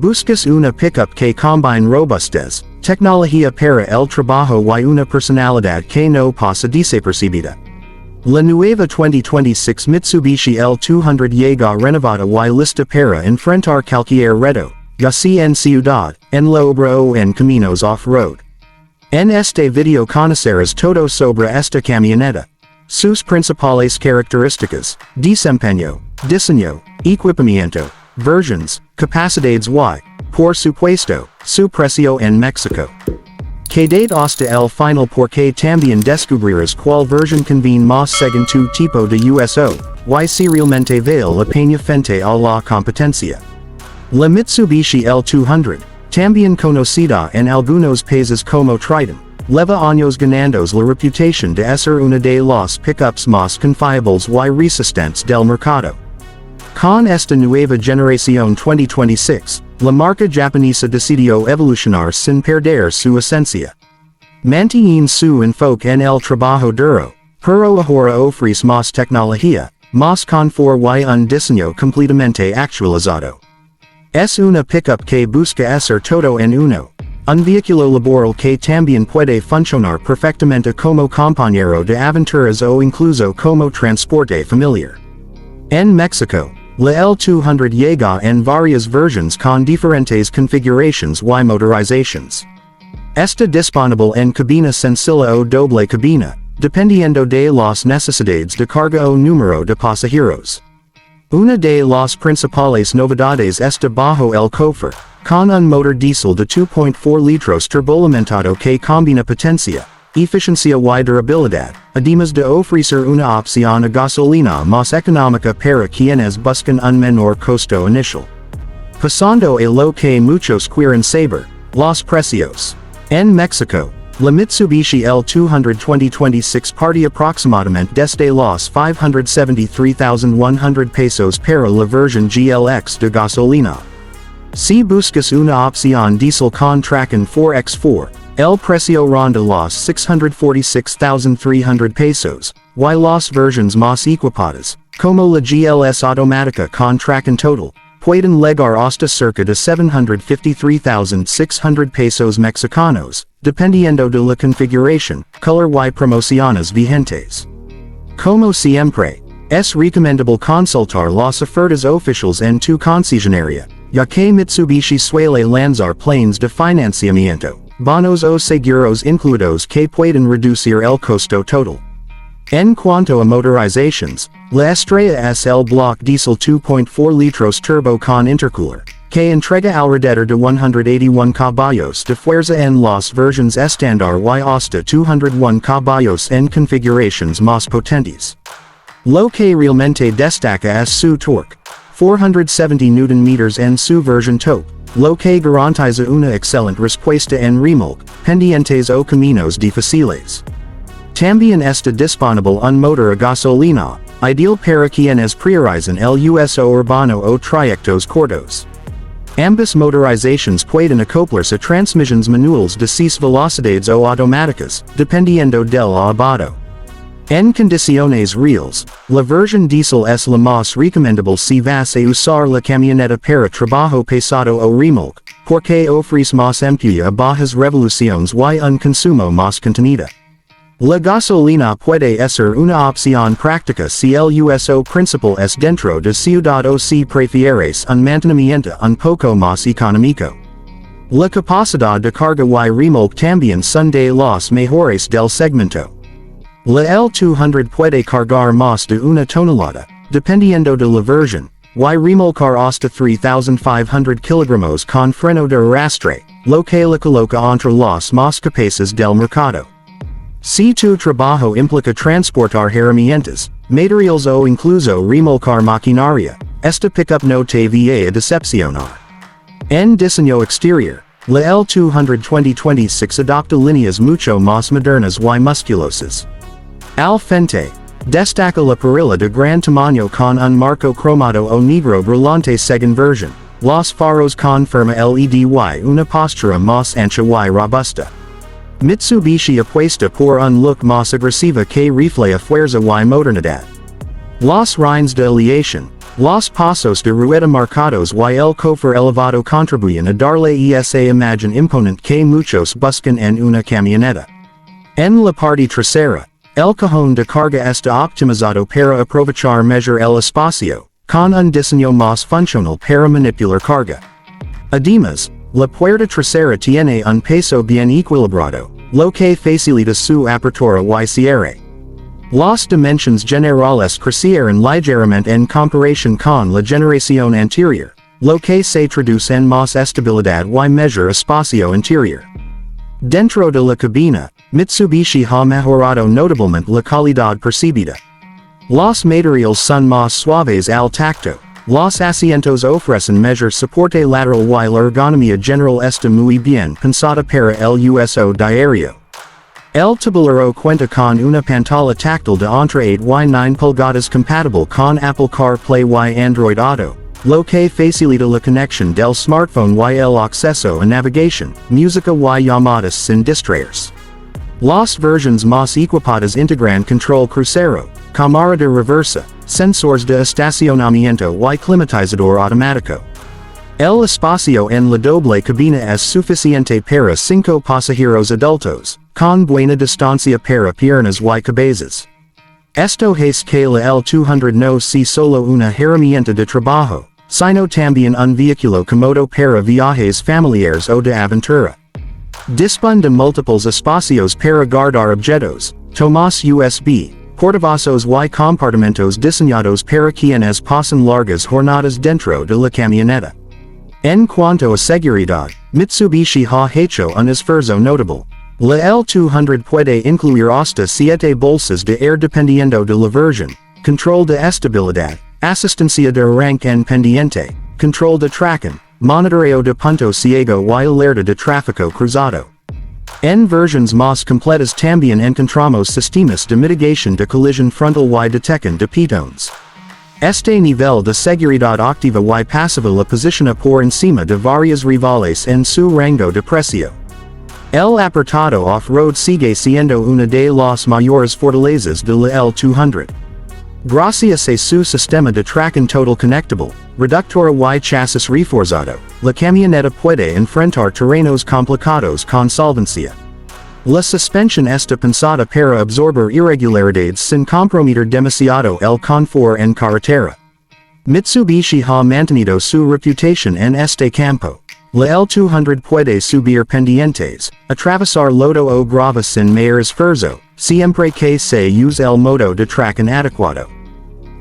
Buscas una pickup que combine robustez, tecnología para el trabajo y una personalidad que no pasa desapercibida. La nueva 2026 Mitsubishi L200 llega renovada y lista para enfrentar cualquier reto, ya sea en ciudad, en la obra o en caminos off-road. En este video conocerás todo sobre esta camioneta. Sus principales características, desempeño, diseño, equipamiento, versions, capacidades y, por supuesto, su precio en México. Quédate hasta el final porque también descubrirás cuál versión conviene más según tu tipo de uso, y si realmente vale la pena frente a la competencia. La Mitsubishi L200, también conocida en algunos países como Triton, lleva años ganando la reputación de ser una de las pickups más confiables y resistentes del mercado. Con esta nueva generación 2026, la marca japonesa decidió evolucionar sin perder su esencia. Mantiene su enfoque en el trabajo duro, pero ahora ofrece más tecnología, más confort y un diseño completamente actualizado. Es una pickup que busca ser todo en uno, un vehículo laboral que también puede funcionar perfectamente como compañero de aventuras o incluso como transporte familiar. En México, la L200 llega en varias versiones con diferentes configurations y motorizations. Está disponible en cabina sencilla o doble cabina, dependiendo de las necesidades de carga o número de pasajeros. Una de las principales novedades está bajo el cofre, con un motor diésel de 2.4 litros turboalimentado que combina potencia, eficiencia y durabilidad, además de ofrecer una opción a gasolina más económica para quienes buscan un menor costo inicial. Pasando a lo que muchos quieren saber, los precios. En México, la Mitsubishi L200 2026 parte aproximadamente desde los 573,100 pesos para la versión GLX de gasolina. Si buscas una opción diesel con tracción 4x4, el precio ronda los 646,300 pesos, y las versiones más equipadas, como la GLS automática con tracción total, pueden llegar hasta cerca de 753,600 pesos mexicanos, dependiendo de la configuración, color y promociones vigentes. Como siempre, es recomendable consultar las ofertas oficiales en tu concesionaria, ya que Mitsubishi suele lanzar planes de financiamiento, bonos o seguros incluidos que pueden reducir el costo total. En cuanto a motorizations, la estrella es el block diesel 2.4 litros turbo con intercooler, que entrega alrededor de 181 caballos de fuerza en las versiones estándar y hasta 201 caballos en configurations más potentes. Lo que realmente destaca es su torque, 470 Nm en su versión top, lo que garantiza una excelente respuesta en remolque, pendientes o caminos difíciles. También está disponible un motor a gasolina, ideal para quienes priorizan el uso urbano o trayectos cortos. Ambas motorizations pueden acoplarse a transmissions manuales de 6 velocidades o automáticas, dependiendo del abado. En condiciones reales, la versión diesel es la más recomendable si vas a usar la camioneta para trabajo pesado o remolque, porque ofrece más empuje a bajas revoluciones y un consumo más contenido. La gasolina puede ser una opción práctica si el uso principal es dentro de ciudad o si prefieres un mantenimiento un poco más económico. La capacidad de carga y remolque también son de los mejores del segmento. La L200 puede cargar más de una tonelada, dependiendo de la versión, y remolcar hasta 3,500 kilogramos con freno de arrastre, lo que la coloca entre los más capaces del mercado. Si tu trabajo implica transportar herramientas, materials o incluso remolcar maquinaria, esta pickup no te va a decepcionar. En diseño exterior, la L200 2026 adopta líneas mucho más modernas y musculosas. Al frente, destaca la parrilla de gran tamaño con un marco cromado o negro brillante según versión, los faros con forma LED y una postura más ancha y robusta. Mitsubishi apuesta por un look más agresivo que refleja fuerza y modernidad. Los rines de aleación, Los pasos de rueda marcados y el chofer elevado contribuyen a darle esa imagen imponente que muchos buscan en una camioneta. En la parte trasera, el cajón de carga está optimizado para aprovechar mejor el espacio, con un diseño más funcional para manipular carga. Además, la puerta trasera tiene un peso bien equilibrado, lo que facilita su apertura y cierre. Las dimensiones generales crecieron ligeramente en comparación con la generación anterior, lo que se traduce en más estabilidad y mejor espacio interior. Dentro de la cabina, Mitsubishi ha mejorado notablemente la calidad percibida. Los materiales son más suaves al tacto, los asientos ofrecen mejor soporte lateral y la ergonomía general está muy bien pensada para el uso diario. El tablero cuenta con una pantalla táctil de entre 8 y 9 pulgadas compatible con Apple CarPlay y Android Auto, lo que facilita la conexión del smartphone y el acceso a navegación, música y llamadas sin distraers. Las versiones más equipadas integran control crucero, cámara de reversa, sensores de estacionamiento y climatizador automático. El espacio en la doble cabina es suficiente para 5 pasajeros adultos, con buena distancia para piernas y cabezas. Esto es que la L200 no es solo una herramienta de trabajo, sino también un vehículo cómodo para viajes familiares o de aventura. Dispone de múltiples espacios para guardar objetos, tomas USB, portavasos y compartimentos diseñados para quienes pasan largas jornadas dentro de la camioneta. En cuanto a seguridad, Mitsubishi ha hecho un esfuerzo notable. La L200 puede incluir hasta 7 bolsas de aire dependiendo de la versión, control de estabilidad, asistencia de arranque en pendiente, control de tracción, monitoreo de punto ciego y alerta de tráfico cruzado. En versiones más completas también encontramos sistemas de mitigación de colisión frontal y detección de peatones. Este nivel de seguridad activa y pasiva la posiciona por encima de varias rivales en su rango de precio. El apartado off-road sigue siendo una de las mayores fortalezas de la L200. Gracias a su sistema de tracción total conectable, reductora y chasis reforzado, la camioneta puede enfrentar terrenos complicados con solvencia. La suspensión está pensada para absorber irregularidades sin comprometer demasiado el confort en carretera. Mitsubishi ha mantenido su reputación en este campo. La L200 puede subir pendientes, atravesar lodo o grava sin mayor esfuerzo, siempre que se use el modo de tracción adecuado.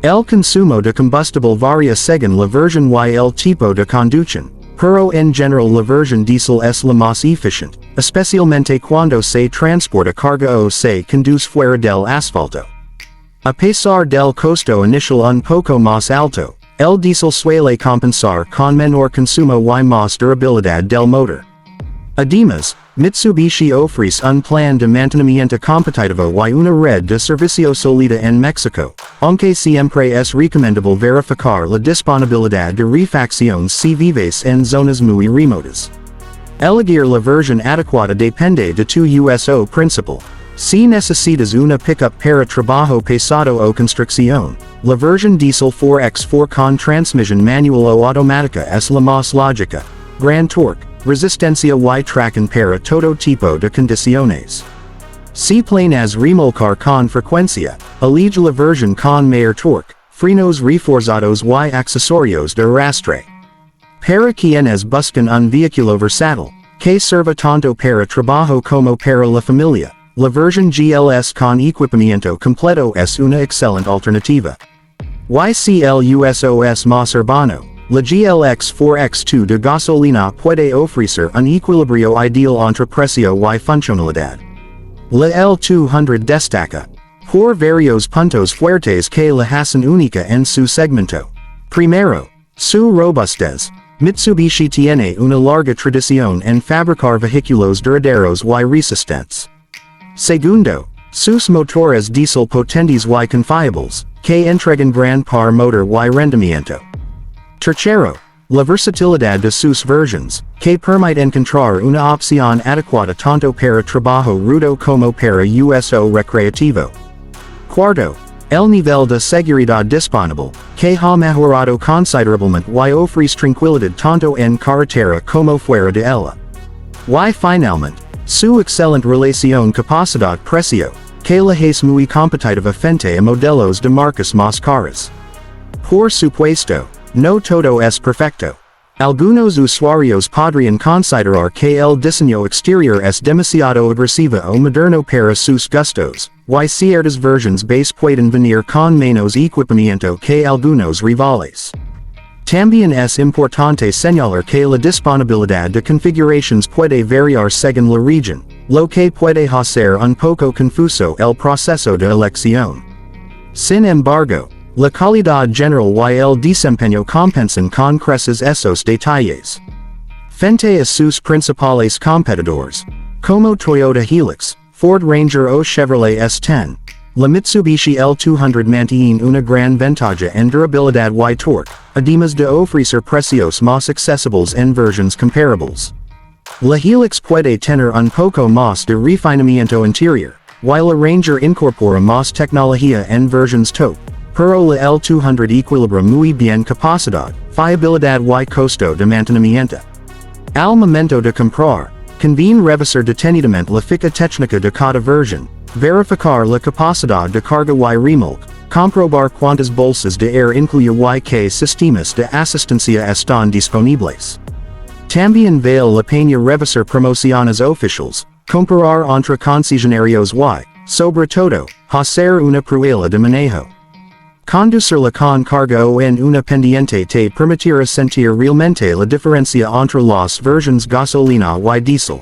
El consumo de combustible varía según la versión y el tipo de conducción, pero en general la versión diesel es la más eficiente, especialmente cuando se transporta carga o se conduce fuera del asfalto. A pesar del costo inicial un poco más alto, el diesel suele compensar con menor consumo y más durabilidad del motor. Además, Mitsubishi ofrece un plan de mantenimiento competitivo y una red de servicio sólida en México, aunque siempre es recomendable verificar la disponibilidad de refacciones si vives en zonas muy remotas. Elegir la versión adecuada depende de tu uso principal. Si necesitas una pickup para trabajo pesado o construcción, la versión diesel 4x4 con transmisión manual o automática es la más lógica. Gran torque, resistencia y tracción para todo tipo de condiciones. Si planeas remolcar con frecuencia, elige la versión con mayor torque, frenos reforzados y accesorios de arrastre. Para quienes buscan un vehículo versátil, que sirva tanto para trabajo como para la familia, la versión GLS con equipamiento completo es una excelente alternativa. Si el uso es más urbano, la GLX 4X2 de gasolina puede ofrecer un equilibrio ideal entre precio y funcionalidad. La L200 destaca por varios puntos fuertes que la hacen única en su segmento. Primero, su robustez. Mitsubishi tiene una larga tradición en fabricar vehículos duraderos y resistentes. Segundo, sus motores diesel potentes y confiables, que entregan gran par motor y rendimiento. Tercero, la versatilidad de sus versiones, que permite encontrar una opción adecuada tanto para trabajo rudo como para uso recreativo. Cuarto, El nivel de seguridad disponible, que ha mejorado considerablemente y ofrece tranquilidad tanto en carretera como fuera de ella. Y finalmente, su excelente relación capacidad-precio, que la hace muy competitiva frente a modelos de marcas más caras. Por supuesto, no todo es perfecto. Algunos usuarios podrían considerar que el diseño exterior es demasiado agresivo o moderno para sus gustos, y ciertas versiones base pueden venir con menos equipamiento que algunos rivales. También es importante señalar que la disponibilidad de configuraciones puede variar según la región, lo que puede hacer un poco confuso el proceso de elección. Sin embargo, la calidad general y el desempeño compensan con creces esos detalles. Frente a sus principales competidores, como Toyota Hilux, Ford Ranger o Chevrolet S10, la Mitsubishi L200 mantiene una gran ventaja en durabilidad y torque, además de ofrecer precios más accesibles en versiones comparables. La Hilux puede tener un poco más de refinamiento interior, y la Ranger incorpora más tecnología en versiones top. Pero la L200 equilibra muy bien capacidad, fiabilidad y costo de mantenimiento. Al momento de comprar, conviene revisar detenidamente la ficha técnica de cada versión, verificar la capacidad de carga y remolque, comprobar cuántas bolsas de aire incluye y qué sistemas de asistencia están disponibles. También vale la pena revisar promociones oficiales, comparar entre concesionarios y, sobre todo, hacer una prueba de manejo. Conducirla con carga o en una pendiente te permitirá sentir realmente la diferencia entre las versiones gasolina y diesel.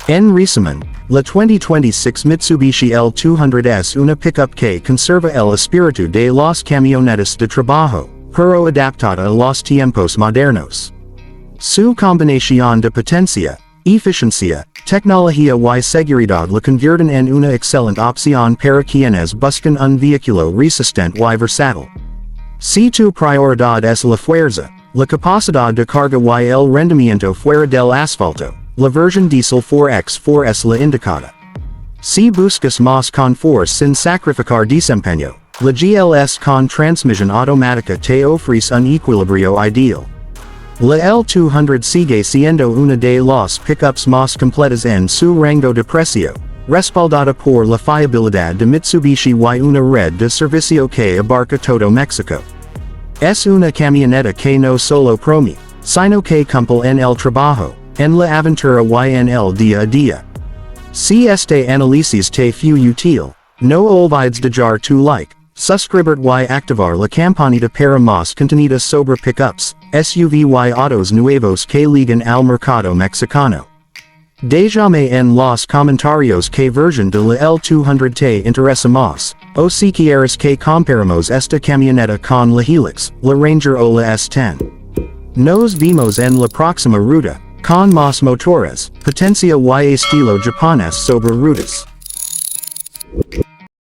En resumen, la 2026 Mitsubishi L200 es una pickup que conserva el espíritu de las camionetas de trabajo, pero adaptada a los tiempos modernos. Su combinación de potencia, eficiencia, tecnología y seguridad la convierten en una excelente opción para quienes buscan un vehículo resistente y versátil. Si tu prioridad es la fuerza, la capacidad de carga y el rendimiento fuera del asfalto, la versión diesel 4x4 es la indicada. Si buscas más confort sin sacrificar desempeño, la GLS con transmisión automática te ofrece un equilibrio ideal. La L200 sigue siendo una de las pickups más completas en su rango de precio, respaldada por la fiabilidad de Mitsubishi y una red de servicio que abarca todo México. Es una camioneta que no solo promete, sino que cumple en el trabajo, en la aventura y en el día a día. Si este análisis te fue útil, no olvides dejar tu like, suscribir y activar la campanita para más contenido sobre pickups, SUV y autos nuevos que llegan al mercado mexicano. Déjame en los comentarios qué versión de la L200 te interesa más, o si quieres que comparemos esta camioneta con la Hilux, la Ranger o la S10. Nos vemos en la próxima ruta, con más motores, potencia y estilo japonés sobre rutas.